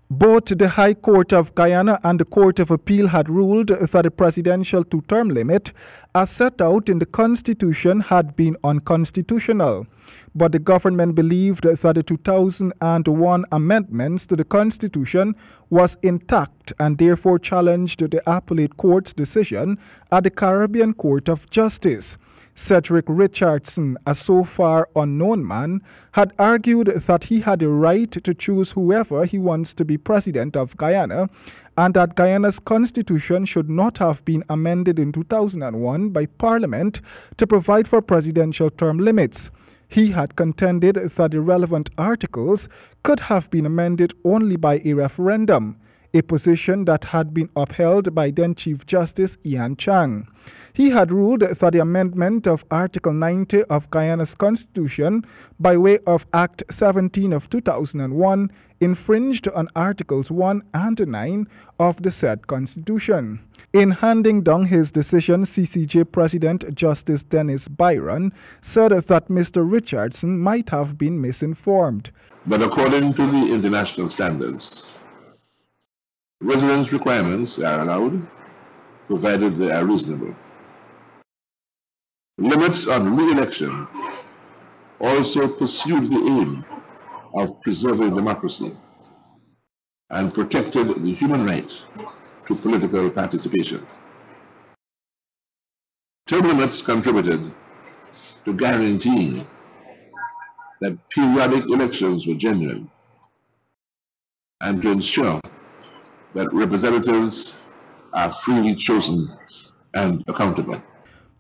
Both the High Court of Guyana and the Court of Appeal had ruled that the presidential two-term limit, as set out in the Constitution, had been unconstitutional. But the government believed that the 2001 amendments to the Constitution was intact and therefore challenged the appellate court's decision at the Caribbean Court of Justice. Cedric Richardson, a so far unknown man, had argued that he had the right to choose whoever he wants to be president of Guyana, and that Guyana's constitution should not have been amended in 2001 by Parliament to provide for presidential term limits. He had contended that the relevant articles could have been amended only by a referendum, a position that had been upheld by then Chief Justice Ian Chang. He had ruled that the amendment of Article 90 of Guyana's Constitution by way of Act 17 of 2001 infringed on Articles 1 and 9 of the said Constitution. In handing down his decision, CCJ President Justice Dennis Byron said that Mr. Richardson might have been misinformed. But according to the international standards, residence requirements are allowed, provided they are reasonable. Limits on re-election also pursued the aim of preserving democracy and protected the human right to political participation. Term limits contributed to guaranteeing that periodic elections were genuine and to ensure that representatives are freely chosen and accountable.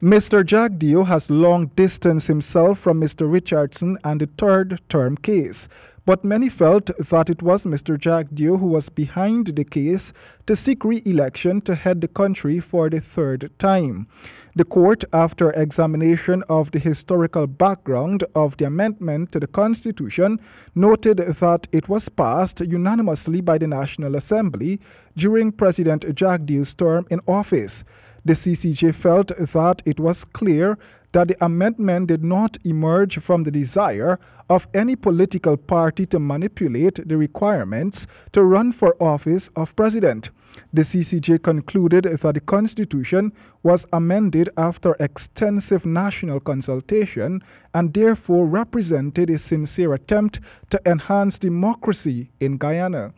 Mr. Jagdeo has long distanced himself from Mr. Richardson and the third term case, but many felt that it was Mr. Jagdeo who was behind the case to seek re-election to head the country for the third time. The court, after examination of the historical background of the amendment to the Constitution, noted that it was passed unanimously by the National Assembly during President Jagdeo's term in office. The CCJ felt that it was clear that the amendment did not emerge from the desire of any political party to manipulate the requirements to run for office of president. The CCJ concluded that the Constitution was amended after extensive national consultation and therefore represented a sincere attempt to enhance democracy in Guyana.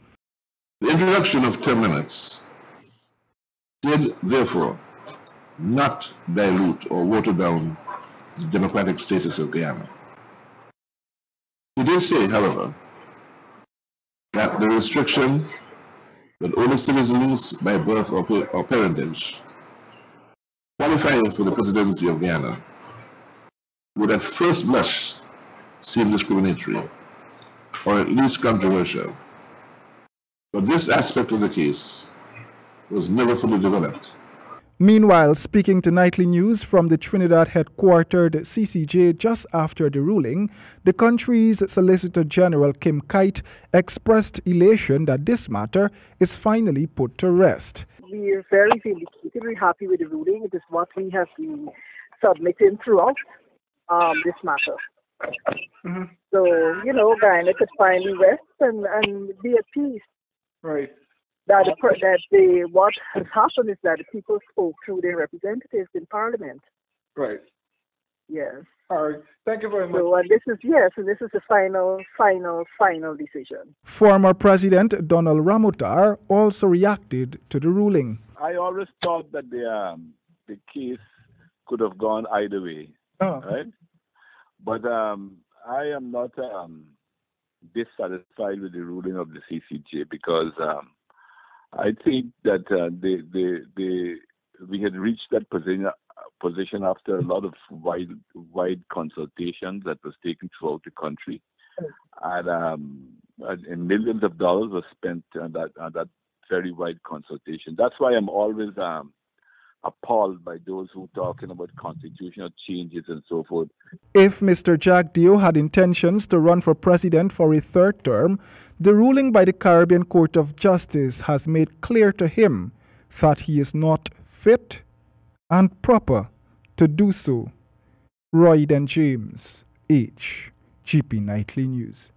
The introduction of term limits did therefore not dilute or water down the democratic status of Guyana. He did say, however, that the restriction that only citizens by birth or parentage qualifying for the presidency of Guyana would at first blush seem discriminatory or at least controversial. But this aspect of the case was never fully developed. Meanwhile, speaking to Nightly News from the Trinidad headquartered CCJ just after the ruling, the country's Solicitor General Kim Kite expressed elation that this matter is finally put to rest. We are very vindicated, very happy with the ruling. It is what we have been submitting throughout this matter. Mm-hmm. So, Guyana could finally rest and be at peace. Right. What has happened is that the people spoke through their representatives in Parliament. Right. Yes. All right. Thank you very much. So, and this is the final decision. Former President Donald Ramotar also reacted to the ruling. I always thought that the case could have gone either way, right? But I am not dissatisfied with the ruling of the CCJ because I think that we had reached that position after a lot of wide consultations that was taken throughout the country, and millions of dollars were spent on that very wide consultation. That's why I'm always appalled by those who are talking about constitutional changes and so forth. If Mr. Jagdeo had intentions to run for president for a third term, the ruling by the Caribbean Court of Justice has made clear to him that he is not fit and proper to do so. Royd and James, GP Nightly News.